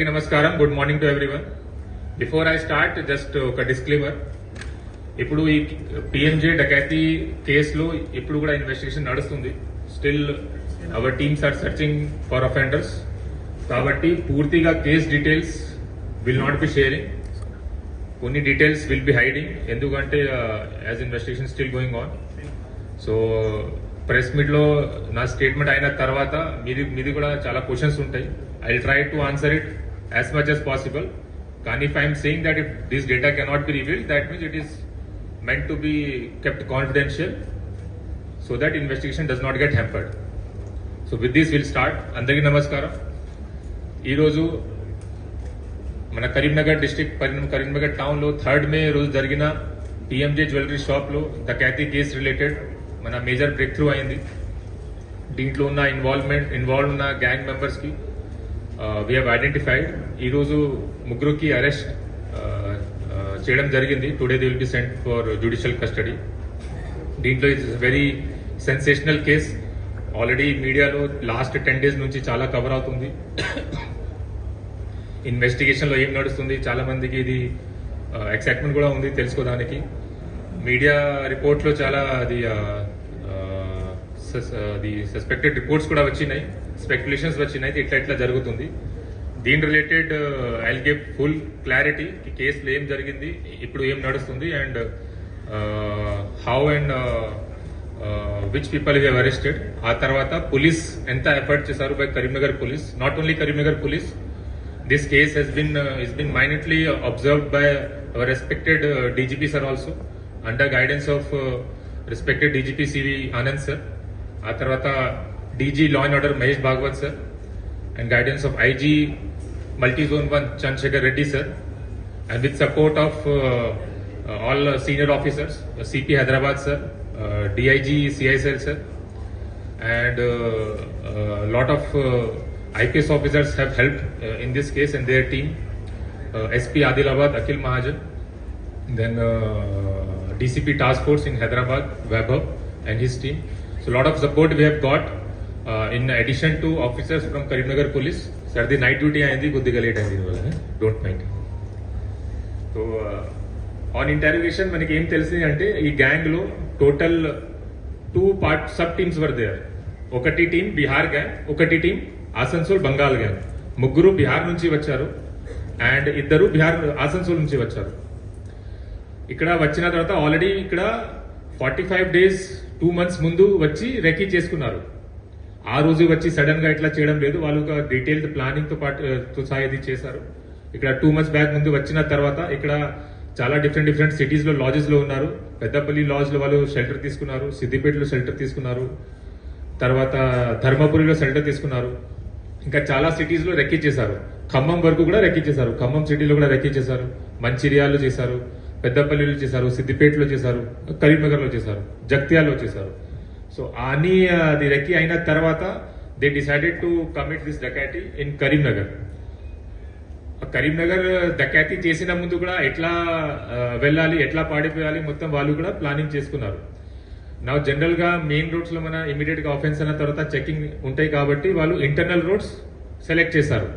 నమస్కారం, good morning to everyone. Before I start just ఒక disclaimer. ఇప్పుడు ఈ పిఎంజే డకాతి కేసులో ఇప్పుడు కూడా ఇన్వెస్టిగేషన్ నడుస్తుంది. Still our teams are searching for offenders. కాబట్టి పూర్తిగా case details will not be sharing. కొన్ని డీటెయిల్స్ విల్ బి హైడింగ్, ఎందుకంటే as investigation still going on. So press meet లో నా స్టేట్మెంట్ అయిన తర్వాత మీది కూడా చాలా క్వశ్చన్స్ ఉంటాయి. I will try to answer it as much as possible. కానీ if I am saying that if this data cannot be revealed, that means it is meant to be kept confidential so that investigation does not get hampered. So with this we'll start. అందరికీ నమస్కారం. ఈరోజు మన Karimnagar district Karimnagar town లో 3rd మే రోజు జరిగిన PMJ jewellery shop లో డకాతి case related మన మేజర్ బ్రేక్ త్రూ అయింది. దీంట్లో ఉన్న ఇన్వాల్వ్ ఉన్న గ్యాంగ్ మెంబర్స్ కి వీ హ్యావ్ ఐడెంటిఫైడ్. ఈరోజు ముగ్గురుకి అరెస్ట్ చేయడం జరిగింది. Today they will be sent for judicial custody. దీంట్లో it's very sensational case. Already మీడియాలో లాస్ట్ 10 days నుంచి చాలా కవర్ అవుతుంది. ఇన్వెస్టిగేషన్ లో ఏం నడుస్తుంది, చాలా మందికి ఇది ఎక్సైట్మెంట్ కూడా ఉంది తెలుసుకోవడానికి. మీడియా రిపోర్ట్ లో చాలా అది సస్పెక్టెడ్ రిపోర్ట్స్ కూడా వచ్చినాయి, స్పెక్యులేషన్స్ వచ్చినాయి ఇట్లా జరుగుతుంది. దీని related I will give full clarity ఈ కేసులో ఏం జరిగింది, ఇప్పుడు ఏం నడుస్తుంది, and how and which people have arrested. ఆ తర్వాత పోలీస్ ఎంత ఎఫర్ట్ చేశారు by Karimnagar police. Not only Karimnagar police, this case has been minutely observed by our respected DGP sir also, under guidance of respected DGP CV Anand sir. ఆ తర్వాత DG Law and Order Mahesh Bhagwat sir, and guidance of IG Multi Zone 1 Chandrasekhar Reddy sir, and with support of all senior officers, CP Hyderabad sir, DIG CISL sir, and lot of IPS officers have helped in this case and their team. SP Adilabad Akhil Mahajan, then DCP Task Force in Hyderabad Vaibhav and his team. So a lot of support we have got in addition to officers from Karimnagar Police. Sir, the night duty ayindi kuddiga late ayindi wala, don't mind. So on interrogation maniki em telisindi ante ee gang lo total 2 sub teams were there. ఒకటి team Bihar gang, ఒకటి team Asansol Bengal gang. ముగ్గురు బిహార్ నుంచి వచ్చారు and ఇద్దరు ఆసన్సోల్ నుంచి వచ్చారు. ఇక్కడ వచ్చిన తర్వాత ఆల్రెడీ ఇక్కడ 45 days 2 months ముందు వచ్చి రెకీ చేసుకున్నారు. ఆ రోజు వచ్చి సడన్ గా ఇట్లా చేయడం లేదు, వాళ్ళు ఒక డీటెయిల్డ్ ప్లానింగ్ తో పాటు సాయది చేశారు. ఇక్కడ 2 months బ్యాక్ ముందు వచ్చిన తర్వాత ఇక్కడ చాలా డిఫరెంట్ సిటీస్ లో లాడ్జెస్ లో ఉన్నారు. పెద్దపల్లి లాడ్జ్ లో వాళ్ళు షెల్టర్ తీసుకున్నారు, సిద్దిపేటలో షెల్టర్ తీసుకున్నారు, తర్వాత ధర్మపురిలో షెల్టర్ తీసుకున్నారు. ఇంకా చాలా సిటీస్ లో రెక్కీ చేశారు. ఖమ్మం వరకు కూడా రెక్కీ చేశారు, ఖమ్మం సిటీలో కూడా రెక్కీ చేశారు, మంచిర్యాలలో చేశారు, పెద్దపల్లిలో చేశారు, సిద్దిపేటలో చేశారు, కరీంనగర్ లో చేశారు, జగిత్యాలలో చేశారు. సో అని అది రెక్కీ అయిన తర్వాత they decided to commit this డకాటీ ఇన్ కరీంనగర్. కరీంనగర్ డకాటీ చేసిన ముందు కూడా ఎట్లా వెళ్ళాలి, ఎట్లా పాడిపోయాలి మొత్తం వాళ్ళు కూడా ప్లానింగ్ చేసుకున్నారు. నా జనరల్ గా మెయిన్ రోడ్స్ లో మన ఇమీడియట్ గా ఆఫెన్స్ అయిన తర్వాత చెకింగ్ ఉంటాయి కాబట్టి వాళ్ళు ఇంటర్నల్ రోడ్స్ సెలెక్ట్ చేశారు.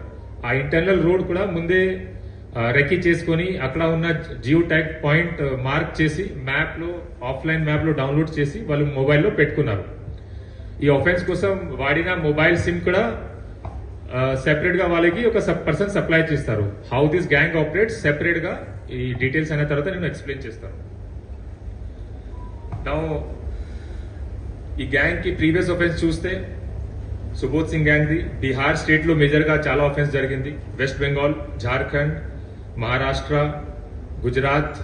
ఆ ఇంటర్నల్ రోడ్ కూడా ముందే రెక్కీ చేసుకుని అక్కడ ఉన్న జియో ట్యాగ్ పాయింట్ మార్క్ చేసి మ్యాప్ లో ఆఫ్లైన్ మ్యాప్ లో డౌన్లోడ్ చేసి వాళ్ళు మొబైల్లో పెట్టుకున్నారు. ఈ ఆఫెన్స్ కోసం వాడిన మొబైల్ సిమ్ కూడా సెపరేట్ గా వాళ్ళకి ఒక పర్సన్ సప్లై చేస్తారు. How this gang operates separate గా ఈ డీటెయిల్స్ అయిన తర్వాత నేను ఎక్స్ప్లెయిన్ చేస్తాను. నౌ ఈ గ్యాంగ్ కి ప్రీవియస్ ఆఫెన్స్ చూస్తే Subodh Singh gang the Bihar state లో మేజర్ గా చాలా ఆఫెన్స్ జరిగింది. West Bengal, Jharkhand, Maharashtra, Gujarat,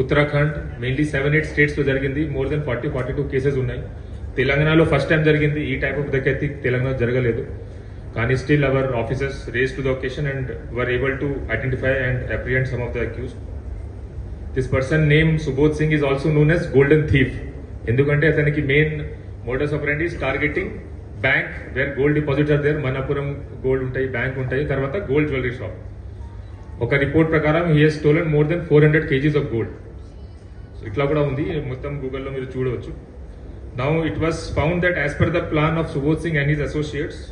Uttarakhand, mainly 7-8 states లో జరిగింది. మోర్ దెన్ 42 కేసెస్ ఉన్నాయి. తెలంగాణలో ఫస్ట్ టైం జరిగింది ఈ టైప్ ఆఫ్ డకాతి. తెలంగాణ జరగలేదు, కానీ still our officers race to the location and were able to identify and apprehend some of the accused. This person name Subodh Singh is also known as golden thief. ఎందుకంటే అతనికి main modus operandi is targeting bank where gold deposits are there. Manappuram gold ఉంటాయి, bank ఉంటాయి, తర్వాత gold jewellery shop. ఒక report ప్రకారం he has stolen more than 400 kgs of gold. So ఇట్లా కూడా ఉంది, మొత్తం గూగుల్లో మీరు చూడవచ్చు. Now it was found that as per the plan of Subodh Singh and his associates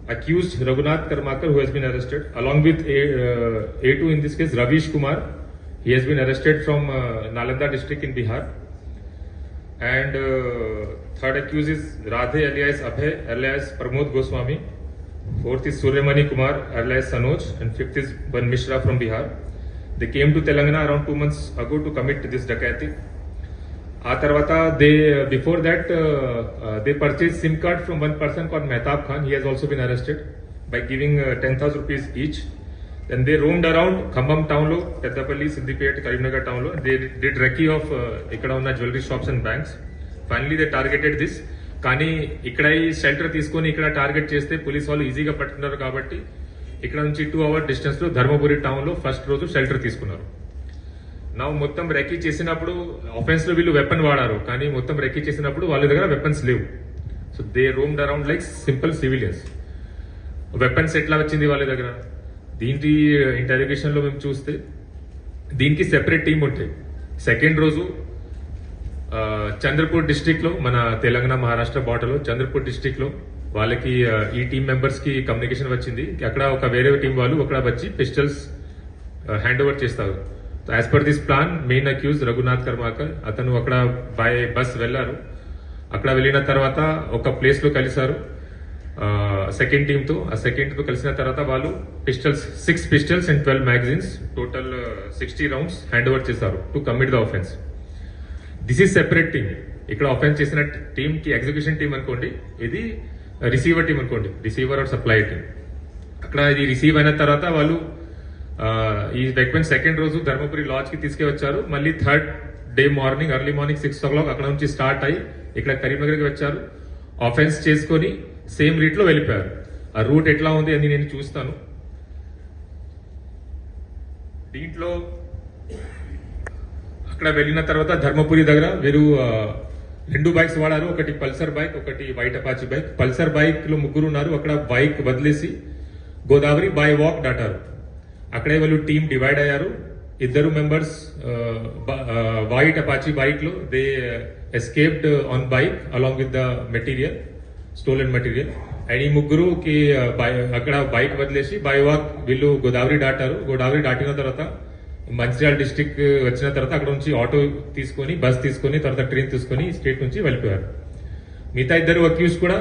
accused Raghunath Karmakar, who has been arrested, along with A2 in this case, Ravish Kumar. He has been arrested from Nalanda district in Bihar. And third accused is Radhe alias Abhay alias Pramod Goswami. Fourth is Suryamani Kumar alias Sanoj. And fifth is Ban Mishra from Bihar. They came to Telangana around 2 months ago to commit this dakati. Before that, they purchased SIM card from one person called Mehtab Khan. He has also been arrested by giving 10,000 rupees each. Then they roamed around Khambam town lo, Peddapalli, Siddipet, Karimnagar town lo. They did recce of ikkada unna jewelry shops and banks. Finally, they targeted this. కానీ ఇక్కడ ఈ shelter తీసుకొని ఇక్కడ target చేస్తే police వాళ్ళు ఈజీగా పట్టుకున్నారు కాబట్టి ఇక్కడ నుంచి 2 hour డిస్టెన్స్ లో ధర్మపురి టౌన్ లో ఫస్ట్ రోజు షెల్టర్ తీసుకున్నారు. నా మొత్తం రెక్కీ చేసినప్పుడు ఆఫెన్స్ లో వీళ్ళు వెపన్ వాడారు, కానీ మొత్తం రెక్కీ చేసినప్పుడు వాళ్ళ దగ్గర వెపన్స్ లేవు. So they roamed around like simple civilians. Weapons ఎట్లా వచ్చింది వాళ్ళ దగ్గర? దీంటి ఇంటర్రోగేషన్ లో మేము చూస్తే దీనికి సెపరేట్ టీం ఉంటాయి. సెకండ్ రోజు చంద్రపూర్ డిస్ట్రిక్ట్ లో, మన తెలంగాణ మహారాష్ట్ర బార్డర్ లో చంద్రపూర్ డిస్ట్రిక్ట్ లో వాళ్ళకి ఈ టీం మెంబర్స్ కి కమ్యూనికేషన్ వచ్చింది. అక్కడ ఒక వేరే టీం వాళ్ళు అక్కడ వచ్చి పిస్టల్స్ హ్యాండ్ ఓవర్ చేస్తారు. As per this plan main accused Raghunath Karmakar అతను అక్కడ బై బస్ వెళ్లారు. అక్కడ వెళ్ళిన తర్వాత ఒక ప్లేస్ లో కలిశారు సెకండ్ టీమ్ తో. ఆ సెకండ్ తో కలిసిన తర్వాత వాళ్ళు pistols 6 pistols and 12 magazines total 60 rounds hand over చేశారు to commit the offence. This is separate team. ఇక్కడ ఆఫెన్స్ చేసిన టీమ్ కి ఎగ్జిక్యూషన్ టీం అనుకోండి, ఇది రిసీవర్ టీం అనుకోండి, రిసీవర్ ఆర్ సప్లై టీం. అక్కడ ఇది రిసీవ్ అయిన తర్వాత వాళ్ళు ఈ వెపన్ సెకండ్ రోజు ధర్మపురి లాడ్జ్ కి తీసుకువచ్చారు. మళ్ళీ third day morning early morning 6 o'clock అక్కడ నుంచి స్టార్ట్ అయ్యి ఇక్కడ కరీంనగర్ కి వచ్చారు. ఆఫెన్స్ చేసుకొని సేమ్ రూట్ లో వెళ్ళిపోయారు. ఆ రూట్ ఎట్లా ఉంది అని నేను చూస్తాను. దీంట్లో అక్కడ వెళ్ళిన తర్వాత ధర్మపురి దగ్గర వీరు 2 బైక్స్ వాడారు. ఒకటి పల్సర్ బైక్, ఒకటి white Apache bike. Pulsar bike లో 3 ఉన్నారు. అక్కడ బైక్ వదిలేసి గోదావరి బై వాక్ దాటారు. అక్కడే వాళ్ళు టీమ్ డివైడ్ అయ్యారు. 2 మెంబర్స్ వైట్ అపాచీ బైక్ లో they escaped on bike along with the material, stolen material. And ఈ 3కి అక్కడ బైక్ వదిలేసి బై వాక్ వీళ్ళు గోదావరి దాటారు. గోదావరి దాటిన తర్వాత మంచిర్యాల డిస్ట్రిక్ట్ వచ్చిన తర్వాత అక్కడ నుంచి ఆటో తీసుకొని, బస్ తీసుకొని, తర్వాత ట్రైన్ తీసుకొని స్టేట్ నుంచి వెళ్ళిపోయారు. మిగతా 2 అక్యూజ్ కూడా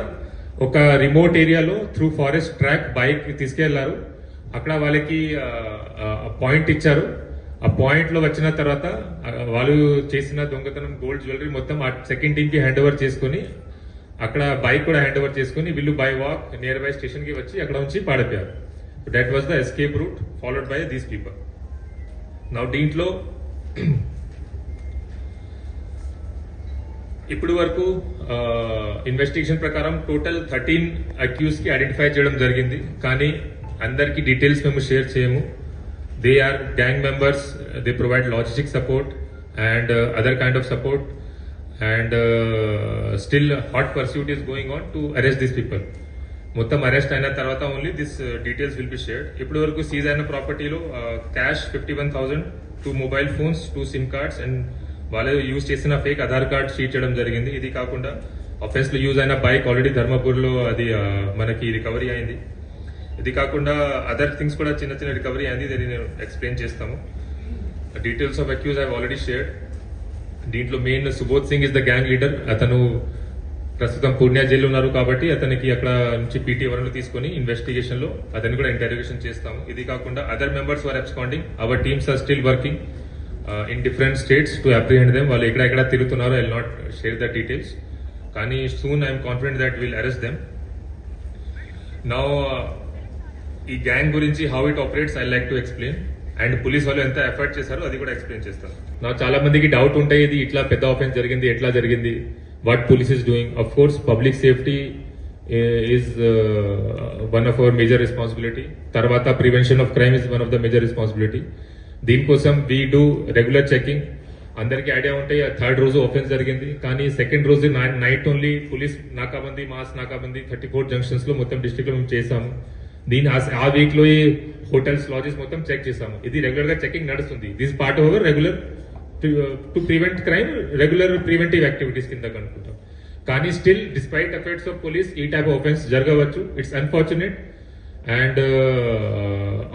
ఒక రిమోట్ ఏరియాలో త్రూ ఫారెస్ట్ ట్రాక్ బైక్ తీసుకెళ్లారు. అక్కడ వాళ్ళకి పాయింట్ ఇచ్చారు. ఆ పాయింట్ లో వచ్చిన తర్వాత వాళ్ళు చేసిన దొంగతనం గోల్డ్ జ్యువెలరీ మొత్తం ఆ సెకండ్ టీమ్ కి హ్యాండ్ ఓవర్ చేసుకుని, అక్కడ బైక్ కూడా హ్యాండ్ ఓవర్ చేసుకుని వీళ్ళు by walk nearby station కి వచ్చి అక్కడ నుంచి పాడిపోయారు. That was the escape route followed by these people. నా దీంట్లో ఇప్పుడు వరకు ఇన్వెస్టిగేషన్ ప్రకారం టోటల్ 13 అక్యూజ్ కి ఐడెంటిఫై చేయడం జరిగింది. కానీ అందరికి డీటెయిల్స్ మేము షేర్ చేయము. They are gang members, they provide logistic support and other kind of support and still hot pursuit is going on to arrest these people. మొత్తం అరెస్ట్ అయిన తర్వాత only this details will be shared. ఇప్పటి వరకు seize అయిన ప్రాపర్టీలో cash 51,000, 2 mobile phones, 2 SIM cards and వాళ్ళు use చేసిన fake Aadhaar card షీట్ చేయడం జరిగింది. ఇది కాకుండా ఆఫెన్స్ లో యూజ్ అయిన బైక్ ఆల్రెడీ ధర్మపూర్ లో అది మనకి రికవరీ అయింది. ఇది కాకుండా అదర్ థింగ్స్ కూడా చిన్న చిన్న రికవరీ అయింది. దీన్ని నేను ఎక్స్ప్లెయిన్ చేస్తాము. Details of accuse I already shared. దీంట్లో main Subodh Singh is the gang leader. అతను ప్రస్తుతం పూర్ణియా జైల్లో ఉన్నారు కాబట్టి అతనికి అక్కడ నుంచి పీటీ వరలు తీసుకుని ఇన్వెస్టిగేషన్ లో అతన్ని కూడా ఇంటర్రోగేషన్ చేస్తాము. ఇది కాకుండా other members are absconding. Our teams are still working in different states to apprehend them. వాళ్ళు ఎక్కడెక్కడ తిరుగుతున్నారో I will not share the details. కానీ soon I'm confident that will arrest them. Now ఈ గ్యాంగ్ గురించి how it operates I like to explain. And police వాళ్ళు ఎంత effort చేశారో అది కూడా ఎక్స్ప్లెయిన్ చేస్తాను. నాకు చాలా మందికి డౌట్ ఉంటాయి, ఇది ఇట్లా పెద్ద ఆఫెన్స్ జరిగింది, ఎట్లా జరిగింది, what police is doing. Of course, public safety is one of our major responsibility. Tarvata prevention of crime is one of the major responsibility. దీని కోసం we do regular checking. అందరికి ఐడియా ఉంటాయి థర్డ్ రోజు offence జరిగింది, కానీ second రోజు night only police nakabandi, mass nakabandi 34 junctions లో మొత్తం డిస్ట్రిక్ట్ లో మేము చేసాము. దీని ఆ వీక్ లో ఈ హోటల్స్, లాడ్జెస్ మొత్తం చెక్ చేసాము. ఇది రెగ్యులర్ గా చెకింగ్ నడుస్తుంది. This part over regular to prevent crime, regular preventive activities కింద కనుక్కుంటాం. కానీ still despite efforts of police ఈ టైప్ ఆఫ్ ఆఫెన్స్ జరగవచ్చు. It's unfortunate. అండ్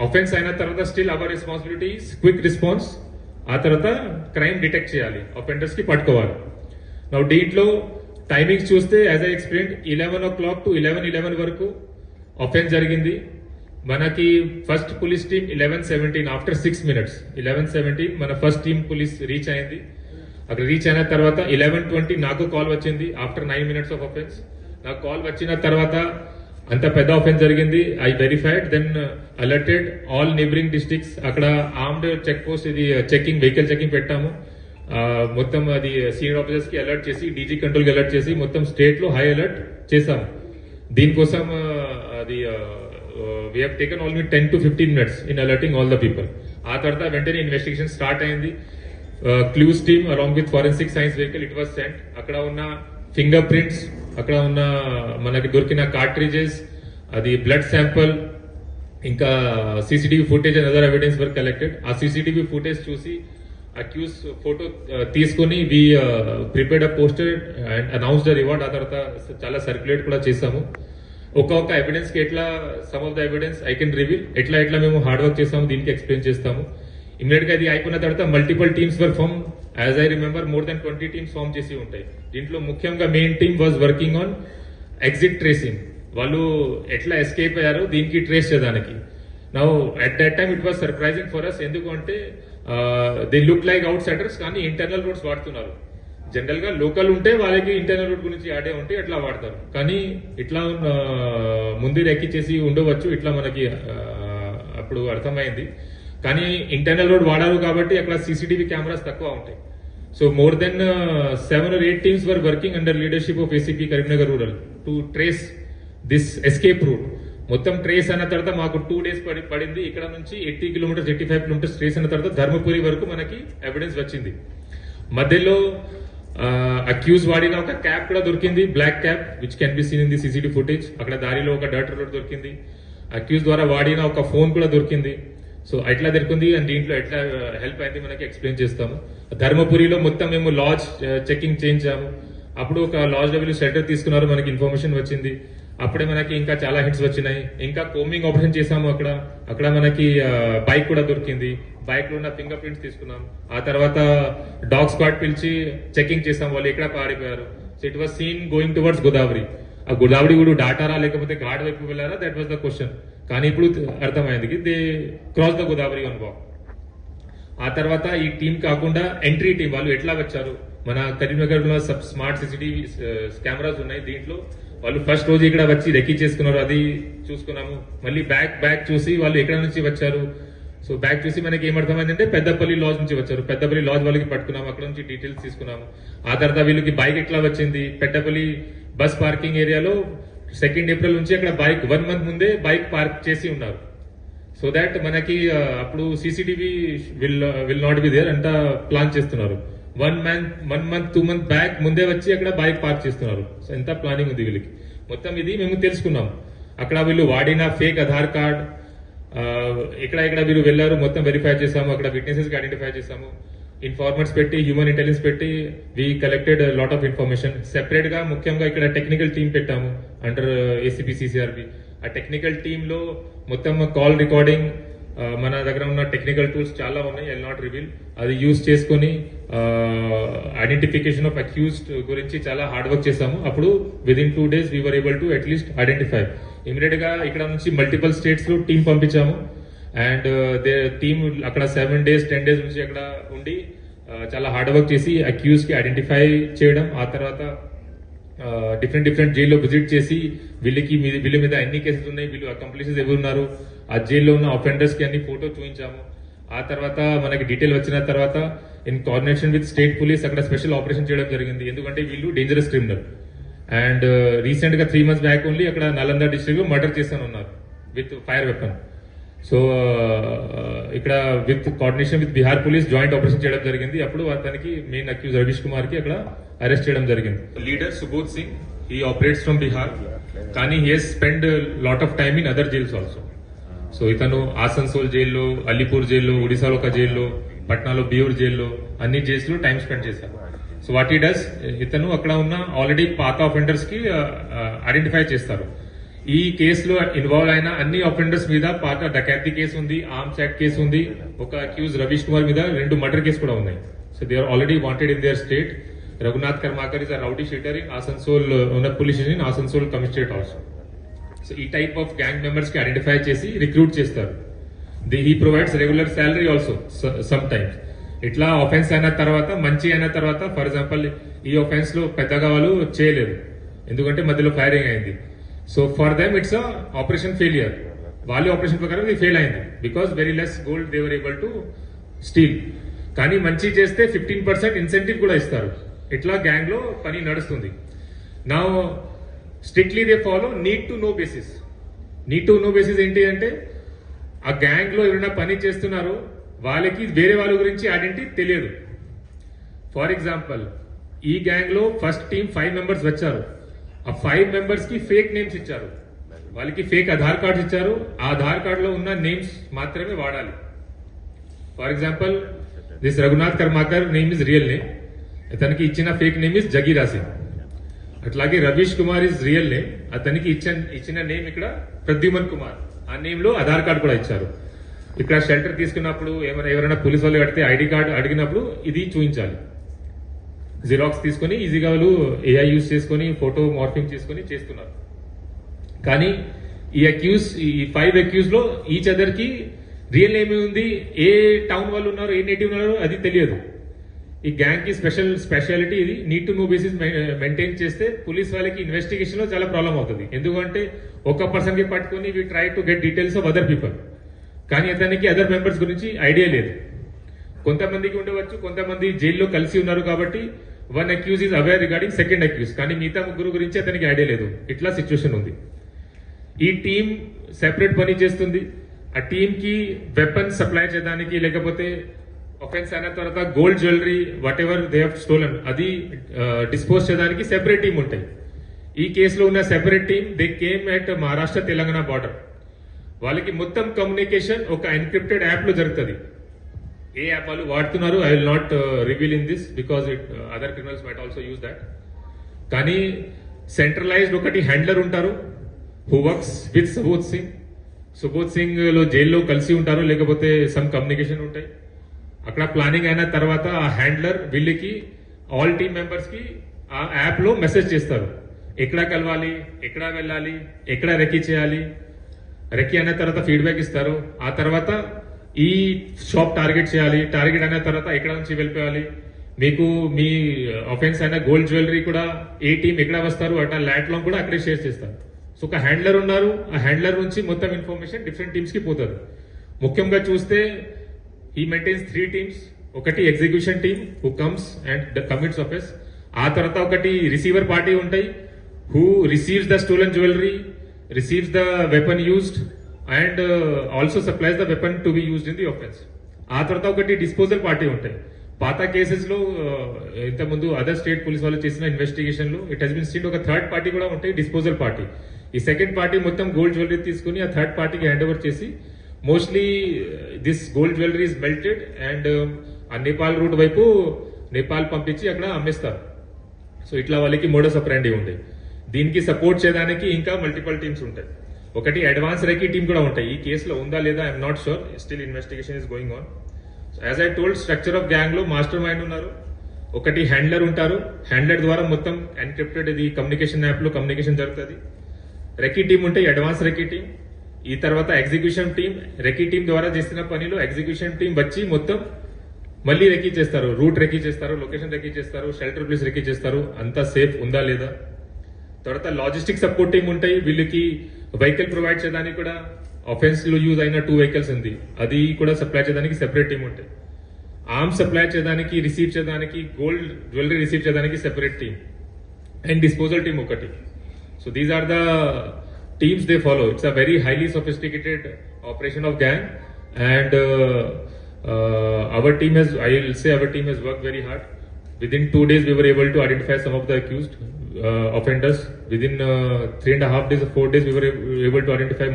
ఆఫెన్స్ అయిన తర్వాత still our responsibility quick response. ఆ తర్వాత క్రైమ్ డిటెక్ట్ చేయాలి, అఫెండర్స్ కి పట్టుకోవాలి. నా దీంట్లో టైమింగ్స్ చూస్తే as I explained 11 o'clock to 11:11 వరకు ఆఫెన్స్ జరిగింది. మనకి first police team 11:17 after 6 minutes 11:17 మన ఫస్ట్ టీమ్ పోలీస్ రీచ్ అయింది. అక్కడ రీచ్ అయిన తర్వాత 11:20 నాకు కాల్ వచ్చింది ఆఫ్టర్ 9 minutes ఆఫ్ ఆఫెన్స్. నాకు కాల్ వచ్చిన తర్వాత అంత పెద్ద ఆఫెన్స్ జరిగింది. I verified, then alerted all neighbouring districts. అక్కడ ఆర్మ్డ్ చెక్ పోస్ట్, ఇది చెకింగ్, వెహికల్ చెకింగ్ పెట్టాము. మొత్తం అది సీనియర్ ఆఫీసర్స్ కి అలర్ట్ చేసి, డీజీ కంట్రోల్ కి అలర్ట్ చేసి మొత్తం స్టేట్ లో హై అలర్ట్ చేశాము. దీనికోసం అది we have taken almost 10 to 15 minutes in alerting all the people. ఆ తర్వాత వెంటనే ఇన్వెస్టిగేషన్ స్టార్ట్ అయింది. Clues team along with forensic science vehicle it was cent. అక్కడ ఉన్న ఫింగర్ ప్రింట్స్, అక్కడ ఉన్న మనకి దొరికిన కార్ట్రిజెస్, అది బ్లడ్ శాంపుల్, ఇంకా CCTV footage and other evidence were collected. ఆ సీసీటీవీ ఫుటేజ్ చూసి అక్యూజ్ ఫోటో తీసుకుని we prepared a poster and announce the reward. ఆ తర్వాత చాలా సర్క్యులేట్ కూడా చేసాము. ఒక్కొక్క ఎవిడెన్స్ కి ఎట్లా, some of the evidence I can reveal, ఎట్లా మేము హార్డ్ వర్క్ చేస్తాము దీనికి ఎక్స్ప్లెయిన్ చేస్తాము. ఇమీడియట్ గా అది అయిపోయిన తర్వాత multiple teams were form. As I remember more than 20 teams form చేసి ఉంటాయి. దీంట్లో ముఖ్యంగా main team was working on exit tracing. వాళ్ళు ఎట్లా ఎస్కేప్ అయ్యారో దీనికి ట్రేస్ చేయడానికి. Now at that time it was surprising for us. ఎందుకంటే they look like outsiders, కానీ ఇంటర్నల్ రూట్స్ వాడుతున్నారు. జనరల్ గా లోకల్ ఉంటే వాళ్ళకి ఇంటర్నల్ రూట్ గురించి ఆడే ఉంటే ఎట్లా వాడతారు, కానీ ఇట్లా ముందు ఎక్కిచ్చేసి ఉండవచ్చు. ఇట్లా మనకి అప్పుడు అర్థమైంది. కానీ ఇంటర్నల్ రోడ్ వాడారు కాబట్టి అక్కడ సీసీటీవీ కెమెరాస్ తక్కువ ఉంటాయి. So more than 7 or 8 teams were working under leadership of ACP Karimnagar rural to trace this escape route. మొత్తం ట్రేస్ అయిన తర్వాత మాకు 2 days పడింది. ఇక్కడ నుంచి 80 kilometers 85 kilometers ట్రేస్ అయిన తర్వాత ధర్మపురి వరకు మనకి ఎవిడెన్స్ వచ్చింది. మధ్యలో అక్యూజ్ వాడిన ఒక క్యాప్ కూడా దొరికింది, black cap, which can be seen in the CCTV footage. అక్కడ దారిలో ఒక డర్ట్ రోడ్ దొరికింది. అక్యూజ్ ద్వారా వాడిన ఒక ఫోన్ కూడా దొరికింది. సో ఎట్లా దొరికింది అండ్ దీంట్లో ఎట్లా హెల్ప్ అయింది మనకి ఎక్స్ప్లెయిన్ చేస్తాము. ధర్మపురిలో మొత్తం మేము లాడ్జ్ చెకింగ్ చేయించాము. అప్పుడు ఒక లాడ్జ్ డబ్ల్యూ షెల్టర్ తీసుకున్నారు, మనకి ఇన్ఫర్మేషన్ వచ్చింది. అప్పుడే మనకి ఇంకా చాలా హిట్స్ వచ్చినాయి. ఇంకా కోమింగ్ ఆపరేషన్ చేసాము. అక్కడ మనకి బైక్ కూడా దొరికింది. బైక్ లో ఉన్న ఫింగర్ ప్రింట్స్ తీసుకున్నాం. ఆ తర్వాత డాగ్ స్క్వాడ్ పిలిచి చెకింగ్ చేసాం, వాళ్ళు ఎక్కడ పారిపోయారు. So it was seen going towards Godavari. ఆ గోదావరి కూడా దాటారా లేకపోతే ఘాట్ వైపు వెళ్ళారా, దట్ వాస్ ద క్వశ్చన్. కానీ ఇప్పుడు అర్థమైంది they cross the Godavari on walk. ఆ తర్వాత ఈ టీం కాకుండా ఎంట్రీ టీం వాళ్ళు ఎట్లా వచ్చారు. మన కరీంనగర్ లో స్మార్ట్ సీసీటీవీ కెమెరాస్ ఉన్నాయి. దీంట్లో వాళ్ళు ఫస్ట్ రోజు ఇక్కడ వచ్చి రెక్కీ చేసుకున్నారు, అది చూసుకున్నాము. మళ్ళీ బ్యాక్ చూసి వాళ్ళు ఎక్కడ నుంచి వచ్చారు. సో బ్యాక్ చూసి మనకి ఏమర్థమైందంటే పెద్దపల్లి లాడ్జ్ నుంచి వచ్చారు. పెద్దపల్లి లాడ్జ్ వాళ్ళకి పట్టుకున్నాము, అక్కడ నుంచి డీటెయిల్స్ తీసుకున్నాము. ఆ తర్వాత వీళ్ళకి బైక్ ఎట్లా వచ్చింది, పెద్దపల్లి బస్ పార్కింగ్ ఏరియాలో 2 April నుంచి అక్కడ బైక్ 1 month ముందే బైక్ పార్క్ చేసి ఉన్నారు. సో దాట్ మనకి అప్పుడు CCTV will not be there అంతా ప్లాన్ చేస్తున్నారు. 1 month 2 month బ్యాక్ ముందే వచ్చి అక్కడ బైక్ పార్క్ చేస్తున్నారు. సో ఎంత ప్లానింగ్ ఉంది వీళ్ళకి. మొత్తం ఇది మేము తెలుసుకున్నాం. అక్కడ వీళ్ళు వాడిన ఫేక్ ఆధార్ కార్డ్, ఇక్కడ వీళ్ళు వెళ్లారు, మొత్తం వెరిఫై చేసాము. అక్కడ విట్నెసెస్ కి ఐడెంటిఫై చేసాము. ఇన్ఫార్మర్స్ పెట్టి, హ్యూమన్ ఇంటెలిజెన్స్ పెట్టి we collected lot of information. Separate గా ముఖ్యంగా ఇక్కడ టెక్నికల్ టీమ్ పెట్టాము అండర్ ఏసీపీ సిసిఆర్బి. ఆ టెక్నికల్ టీమ్ లో మొత్తం కాల్ రికార్డింగ్, మన దగ్గర ఉన్న టెక్నికల్ టూల్స్ చాలా ఉన్నాయి, ఐ విల్ నాట్ రివీల్. అది యూజ్ చేసుకుని ఐడెంటిఫికేషన్ ఆఫ్ అక్యూజ్డ్ గురించి చాలా హార్డ్ వర్క్ చేసాము. అప్పుడు within 2 days we were able to at least identify. Immediate గా ఇక్కడ నుంచి మల్టిపుల్ స్టేట్స్ లో టీం పంపించాము. అండ్ టీమ్ అక్కడ 7 days 10 days నుంచి అక్కడ ఉండి చాలా హార్డ్ వర్క్ చేసి అక్యూజ్ కి ఐడెంటిఫై చేయడం. ఆ తర్వాత డిఫరెంట్ జైల్లో విజిట్ చేసి వీళ్ళ మీద ఎన్ని కేసెస్ ఉన్నాయి, వీళ్ళు అకంప్లిసెస్ ఎవరున్నారు, ఆ జైల్లో ఉన్న అఫెండర్స్ కి అన్ని ఫోటో చూపించాము. ఆ తర్వాత మనకి డీటెయిల్ వచ్చిన తర్వాత in coordination with state police అక్కడ స్పెషల్ ఆపరేషన్ చేయడం జరిగింది. ఎందుకంటే వీళ్ళు డేంజరస్ క్రిమినల్. అండ్ రీసెంట్ గా 3 months బ్యాక్ ఓన్లీ అక్కడ నలంద డిస్ట్రిక్ట్ లో మర్డర్ చేస్తాను ఉన్నారు విత్ ఫైర్ వెపన్. సో ఇక్కడ with coordination with Bihar police joint operation చేయడం జరిగింది. అప్పుడు అతనికి మెయిన్ అక్యూజ్ రవీష్ కుమార్ కి అక్కడ అరెస్ట్ చేయడం జరిగింది. Leader Subodh Singh, he operates from Bihar, కానీ he has spend lot of time in other jails also. So ఇతను ఆసన్సోల్ జైల్లో, అలీపూర్ జైల్లో, ఒడిశాలో ఒక జైల్లో, పట్నాలో బియూర్ జైల్లో, అన్ని జైల్స్ లో టైం స్పెండ్ చేశారు. సో వాట్ ఈ డస్, ఇతను అక్కడ ఉన్న ఆల్రెడీ పాత ఆఫెండర్స్ కి ఐడెంటిఫై చేస్తారు. ఈ కేసులో ఇన్వాల్వ్ అయిన అన్ని ఆఫెండర్స్ మీద పాత డకాతి కేసు ఉంది, ఆర్మ్స్ యాక్ట్ కేసు ఉంది, ఒక అక్యూజ్ రవీష్ కుమార్ మీద 2 మర్డర్ కేసు కూడా ఉన్నాయి. So they are already wanted in their state. Raghunath Karmakar is a rowdy sheeter in Asansol, ఉన్న police station in Asansol commissionerate also. So ఈ టైప్ ఆఫ్ గ్యాంగ్ మెంబర్స్ కి ఐడెంటిఫై చేసి రిక్రూట్ చేస్తారు. He provides regular salary also sometimes. ఇట్లా offence అయిన తర్వాత, మంచి అయిన తర్వాత, ఫర్ ఎగ్జాంపుల్ ఈ ఆఫెన్స్ లో పెద్దగా వాళ్ళు చేయలేరు ఎందుకంటే మధ్యలో ఫైరింగ్ అయింది. So for them it's a operation failure. వాళ్ళ ఆపరేషన్ ప్రకారం ఇది ఫెయిల్ అయింది because very less gold they were able to steal. కానీ మంచి చేస్తే 15% ఇన్సెంటివ్ కూడా ఇస్తారు. ఇట్లా గ్యాంగ్ లో పని నడుస్తుంది. నా strictly they follow need to know basis. Need to know basis ఏంటి అంటే, ఆ గ్యాంగ్ లో ఎవరైనా పని చేస్తున్నారో వాళ్ళకి వేరే వాళ్ళ గురించి ఐడెంటిటీ తెలియదు. ఫర్ ఎగ్జాంపుల్ ఈ గ్యాంగ్ లో ఫస్ట్ టీం 5 మెంబర్స్ వచ్చారు. ఆ 5 మెంబర్స్ కి ఫేక్ నేమ్స్ ఇచ్చారు, వాళ్ళకి ఫేక్ ఆధార్ కార్డ్స్ ఇచ్చారు. ఆ ఆధార్ కార్డ్ లో ఉన్న నేమ్స్ మాత్రమే వాడాలి. For example this Raghunath Karmakar name is real name, అతనికి ఇచ్చిన ఫేక్ నేమ్ ఇస్ జగీరా సింగ్. అట్లాగే Ravish Kumar is real name, అతనికి ఇచ్చిన నేమ్ ఇక్కడ ప్రద్యుమన్ కుమార్. ఆ నేమ్ లో ఆధార్ కార్డ్ కూడా ఇచ్చారు. ఇక్కడ షెల్టర్ తీసుకున్నప్పుడు ఎవరైనా పోలీసు వాళ్ళు కడితే ఐడి కార్డు అడిగినప్పుడు ఇది చూపించాలి. జిరాక్స్ తీసుకుని ఈజీగా వాళ్ళు ఏఐ యూజ్ చేసుకుని ఫోటో మార్ఫింగ్ చేసుకుని చేస్తున్నారు. కానీ ఈ 5 అక్యూజ్ లో ఈచ్ అదర్ కి రియల్ నేమ్ ఉంది, ఏ టౌన్ వాళ్ళు ఉన్నారు, ఏ నేటివ్ ఉన్నారు అది తెలియదు. ఈ గ్యాంగ్ కి స్పెషాలిటీ ఇది. Need to know basis maintain చేస్తే పోలీస్ వాళ్ళకి ఇన్వెస్టిగేషన్ లో చాలా ప్రాబ్లం అవుతుంది. ఎందుకంటే ఒక పర్సన్ కి పట్టుకుని we try to get details of other people, కానీ అతనికి అదర్ మెంబర్స్ గురించి ఐడియా లేదు. కొంతమందికి ఉండవచ్చు, కొంతమంది జైల్లో కలిసి ఉన్నారు కాబట్టి 1 accused is aware regarding 2nd accused, కానీ మిగతా 3 గురించి అతనికి ఐడియా లేదు. ఇట్లా సిచ్యువేషన్ ఉంది. ఈ టీం సెపరేట్ పని చేస్తుంది. ఆ టీం కి వెపన్స్ సప్లై చేయడానికి, లేకపోతే ఆఫెన్స్ అయిన తర్వాత gold jewellery what ever they have stolen అది డిస్పోజ్ చేయడానికి సెపరేట్ టీం ఉంటాయి. ఈ కేసులో ఉన్న separate team they came at Maharashtra Telangana border. వాళ్ళకి మొత్తం కమ్యూనికేషన్ ఒక ఎన్క్రిప్టెడ్ యాప్ లో జరుగుతుంది. ఏ యాప్ వాళ్ళు వాడుతున్నారు I will not reveal in this because other criminals might also use that. కానీ సెంట్రలైజ్డ్ ఒకటి హ్యాండ్లర్ ఉంటారు who works with Subodh Singh లో జైల్లో కలిసి ఉంటారు, లేకపోతే సమ్ కమ్యూనికేషన్ ఉంటాయి. అక్కడ ప్లానింగ్ అయిన తర్వాత ఆ హ్యాండ్లర్ వీళ్ళకి ఆల్ టీమ్ మెంబర్స్ కి ఆ యాప్ లో మెసేజ్ చేస్తారు. ఎక్కడ కలవాలి, ఎక్కడ వెళ్ళాలి, ఎక్కడ రెక్కీ చేయాలి. రెక్కీ అయిన తర్వాత ఫీడ్బ్యాక్ ఇస్తారు. ఆ తర్వాత ఈ షాప్ టార్గెట్ చేయాలి, టార్గెట్ అయిన తర్వాత ఎక్కడ నుంచి వెళ్ళిపోవాలి. మీకు మీ ఆఫెన్స్ అయిన గోల్డ్ జ్యువెలరీ కూడా ఏ టీం ఎక్కడ వస్తారు అట్లా ల్యాట్ లో కూడా అక్కడే షేర్ చేస్తారు. సో ఒక హ్యాండ్లర్ ఉన్నారు, ఆ హ్యాండ్లర్ నుంచి మొత్తం ఇన్ఫర్మేషన్ డిఫరెంట్ టీమ్స్ కి పోతుంది. ముఖ్యంగా చూస్తే he maintains 3 teams. ఒకటి execution team who comes and commits offence. ఆ తర్వాత ఒకటి రిసీవర్ పార్టీ ఉంటాయి who receives the stolen jewellery, receives the weapon used and also supplies the weapon to be used in the offence. ఆ తర్వాత ఒకటి disposal party ఉంటాయి. పాత cases లో ఇంతకుముందు అదర్ స్టేట్ పోలీస్ వాళ్ళు చేసిన ఇన్వెస్టిగేషన్ లో ఇట్ హెస్ బిన్ సీన్ ఒక 3rd పార్టీ కూడా ఉంటాయి, డిస్పోజల్ పార్టీ. ఈ 2nd పార్టీ మొత్తం గోల్డ్ జ్యువెలరీ తీసుకుని ఆ 3rd పార్టీకి హ్యాండ్ ఓవర్ చేసి mostly this gold jewellery is melted and ఆ నేపాల్ రూట్ వైపు నేపాల్ పంపించి అక్కడ అమ్మేస్తారు. సో ఇట్లా వాళ్ళకి మోడస్ ఆపరెండి ఉంటాయి. దీనికి సపోర్ట్ చేయడానికి ఇంకా మల్టిపల్ టీమ్స్ ఉంటాయి. ఒకటి అడ్వాన్స్ రెకీ టీమ్ కూడా ఉంటాయి. ఈ కేసులో ఉందా లేదా I'm not sure, still investigation is going on. As I told structure of gang లో మాస్టర్ మైండ్ ఉన్నారు, ఒకటి హ్యాండ్లర్ ఉంటారు. హ్యాండ్లర్ ద్వారా మొత్తం ఎన్క్రిప్టెడ్ ఇది కమ్యూనికేషన్ యాప్ లో కమ్యూనికేషన్ జరుగుతుంది. రెకీ టీం ఉంటాయి, అడ్వాన్స్ రెకీ టీం. ఈ తర్వాత ఎగ్జిక్యూషన్ టీం, రెకీ టీం ద్వారా చేసిన పనిలో ఎగ్జిక్యూషన్ టీం వచ్చి మొత్తం మళ్ళీ రెకీ చేస్తారు, రూట్ రెకీ చేస్తారు, లొకేషన్ రెకీ చేస్తారు, షెల్టర్ ప్లేస్ రెకీ చేస్తారు, అంతా సేఫ్ ఉందా లేదా. తర్వాత లాజిస్టిక్ సపోర్ట్ టీం ఉంటాయి, వీళ్ళకి వెహికల్ ప్రొవైడ్ చేయడానికి కూడా ఆఫెన్స్ లో యూజ్ అయిన 2 వెహికల్స్ ఉంది, అది కూడా సప్లై చేయడానికి సెపరేట్ టీం ఉంటాయి. ఆర్మ్స్ సప్లై చేయడానికి, రిసీవ్ చేయడానికి, గోల్డ్ జ్యువెలరీ రిసీవ్ చేయడానికి separate team and disposal team ఒకటి. So these are the teams they follow. It's a very highly sophisticated operation of gang and our team has worked very hard. Within 2 days we were able to identify some of the accused offenders. Within 3.5 days or 4 days we were able to identify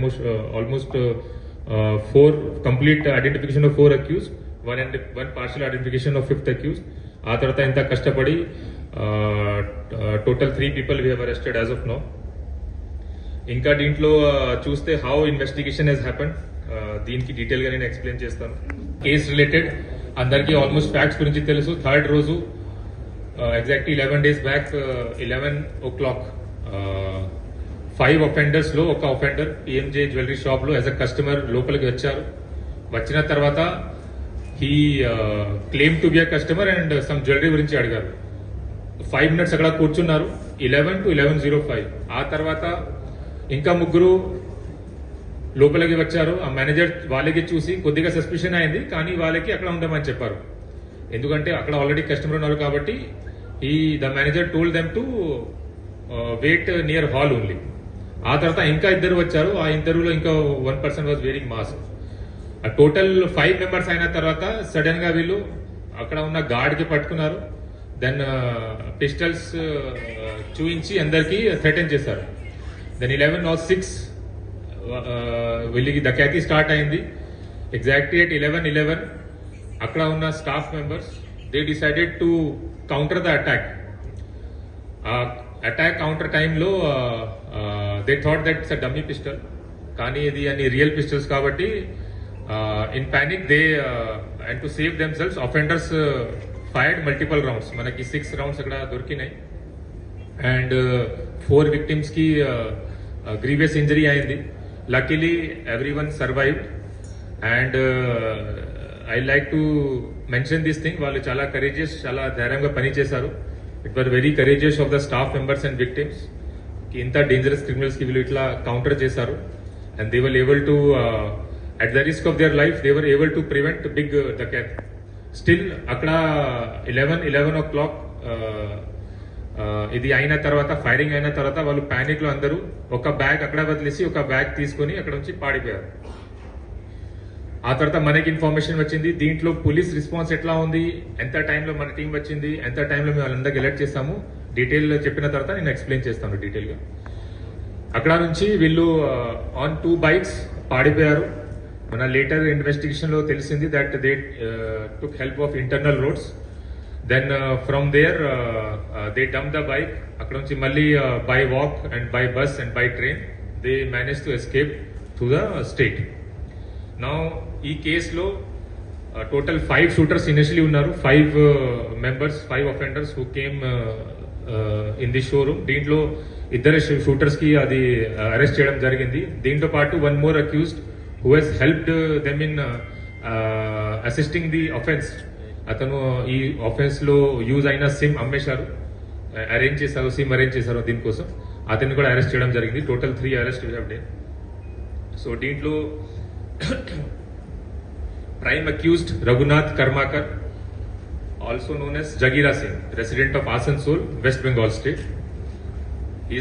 almost 4 complete identification of 4 accused, one partial identification of 5th accused. ఆ తర్వాత ఇంత కష్టపడి total 3 people we have arrested as of now. ఇంకా దీంట్లో చూస్తే how investigation Hess happened, దీనికి detail గా నేను ఎక్స్ప్లెయిన్ చేస్తాను. కేస్ రిలేటెడ్ అందరికీ ఆల్మోస్ట్ ఫ్యాక్ట్స్ గురించి తెలుసు. థర్డ్ రోజు exactly 11 days back 11 o'clock 5 offenders లో ఒక ఒఫెండర్ PMJ జ్యువెలరీ షాప్ లో యాజ్ అ కస్టమర్ లోపలికి వచ్చారు. వచ్చిన తర్వాత he claim to be a customer and some jewellery గురించి అడిగారు. 5 minutes అక్కడ కూర్చున్నారు 11 to 11:05. ఆ తర్వాత ఇంకా ముగ్గురు లోపలికి వచ్చారు. ఆ మేనేజర్ వాళ్ళకి చూసి కొద్దిగా సస్పిషన్ అయింది, కానీ వాళ్ళకి అక్కడ ఉండమని చెప్పారు. ఎందుకంటే అక్కడ ఆల్రెడీ కస్టమర్ ఉన్నారు కాబట్టి the manager told them to wait near hall only. ఆ తర్వాత ఇంకా ఇద్దరు వచ్చారు. ఆ ఇద్దరులో ఇంకా 1 person was wearing mask. Total 5 members అయిన తర్వాత సడన్ గా వీళ్ళు అక్కడ ఉన్న గార్డ్ కి పట్టుకున్నారు. దెన్ పిస్టల్స్ చూయించి అందరికి థ్రెటన్ చేశారు. దెన్ 11:06 వీళ్ళకి డకాతి స్టార్ట్ అయింది. ఎగ్జాక్ట్లీ ఎట్ 11:11 అక్కడ ఉన్న staff members they decided to counter the attack. Attack counter టైంలో they thought that it's a dummy pistol, కానీ ఇది అన్ని రియల్ పిస్టల్స్ కాబట్టి in panic they and to save themselves offenders fired multiple rounds. మనకి 6 rounds అక్కడ దొరికినాయి and 4 victims కి grievous injury అయింది. Luckily everyone survived and I like to mention this thing, వాళ్ళు చాలా కరేజియస్, చాలా ధైర్యంగా పనిచేశారు. It were very courageous of the staff members and victims. ఇంత డేంజరస్ క్రిమినల్స్ కి వీళ్ళు ఇట్లా కౌంటర్ చేశారు and they were able to at the risk of their life they were able to prevent big డకాత్. Still అక్కడ 11 o'clock ఇది అయిన తర్వాత, ఫైరింగ్ అయిన తర్వాత వాళ్ళు పానిక్ లో అందరూ ఒక బ్యాగ్ అక్కడ వదిలేసి ఒక బ్యాగ్ తీసుకుని అక్కడ నుంచి పాడిపోయారు. ఆ తర్వాత మనకి ఇన్ఫర్మేషన్ వచ్చింది. దీంట్లో పోలీస్ రెస్పాన్స్ ఎట్లా ఉంది, ఎంత టైంలో మన టీం వచ్చింది, ఎంత టైంలో మేము వాళ్ళందరికీ అలర్ట్ చేస్తాము, డీటెయిల్ చెప్పిన తర్వాత నేను ఎక్స్ప్లెయిన్ చేస్తాను డీటెయిల్ గా. అక్కడ నుంచి వీళ్ళు ఆన్ 2 bikes పాడిపోయారు. మన లేటర్ ఇన్వెస్టిగేషన్ లో తెలిసింది that they took help of internal roads. Then from there they dump the bike. అక్కడ నుంచి మళ్ళీ by walk and by bus and by train they manage to escape to the state. Now ఈ కేసులో total 5 shooters initially ఉన్నారు. 5 members, 5 offenders who came in the showroom. దీంట్లో ఇద్దరు shooters కి అది అరెస్ట్ చేయడం జరిగింది. దీంతో పాటు 1 more accused who has helped them in assisting the offense. అతను ఈ ఆఫెన్స్ లో యూజ్ అయిన సిమ్ అమ్మేశారు, అరేంజ్ చేశారు, సిమ్ అరేంజ్ చేశారు దీనికోసం. అతన్ని కూడా అరెస్ట్ చేయడం జరిగింది. Total 3 arrests we have done. So దీంట్లో prime accused Raghunath Karmakar, also known as Jagira Singh, resident of Asansol, West Bengal state. He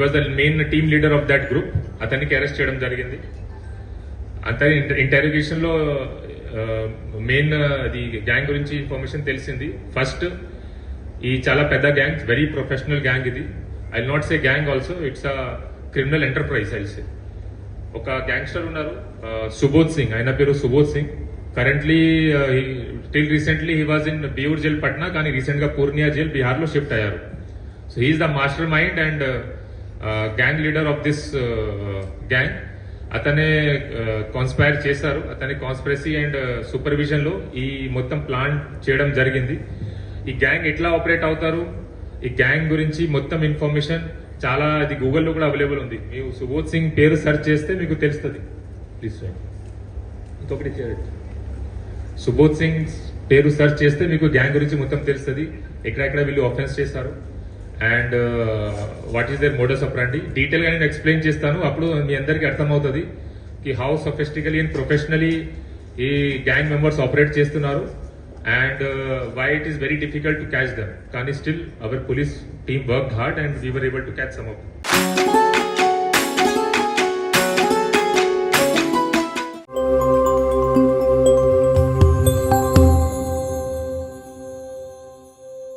was the main team leader of that group. అతనికి arrest చేయడం జరిగింది. అంత ఇంటెరోగేషన్ లో main అది gang గురించి information తెలిసింది. First ఈ చాలా పెద్ద గ్యాంగ్, వెరీ ప్రొఫెషనల్ గ్యాంగ్ ఇది. I not say gang also, it's a criminal enterprise I say. ఒక గ్యాంగ్స్టర్ ఉన్నారు సుబోధ్ సింగ్, ఆయన పేరు Subodh Singh. Currently till recently he was in Beur jail Patna, కానీ రీసెంట్ గా పూర్ణియా జైల్ బిహార్ లో షిఫ్ట్ అయ్యారు. So he is the mastermind and gang leader of this gang. అతనే conspire చేశారు. అతని కాన్స్పిరసీ అండ్ సూపర్విజన్ లో ఈ మొత్తం ప్లాన్ చేయడం జరిగింది. ఈ గ్యాంగ్ ఎట్లా ఆపరేట్ అవుతారు, ఈ గ్యాంగ్ గురించి మొత్తం ఇన్ఫర్మేషన్ చాలా అది గూగుల్లో కూడా అవైలబుల్ ఉంది. మీరు సుబోధ్ సింగ్ పేరు సెర్చ్ చేస్తే మీకు తెలుస్తుంది. ప్లీజ్ ఇంకొకటి చేయండి. సుబోధ్ సింగ్ పేరు సెర్చ్ చేస్తే మీకు గ్యాంగ్ గురించి మొత్తం తెలుస్తుంది, ఎక్కడెక్కడ వీళ్ళు ఆఫెన్స్ చేశారు and what is their modus operandi. Detail గా నేను ఎక్స్ప్లెయిన్ చేస్తాను, అప్పుడు మీ అందరికీ అర్థమవుతుంది కి హౌ సొఫిస్టికలీ అండ్ ప్రొఫెషనలీ ఈ గ్యాంగ్ మెంబర్స్ ఆపరేట్ చేస్తున్నారు and why it is very difficult to catch them. కానీ still our police team worked hard and we were able to catch some of.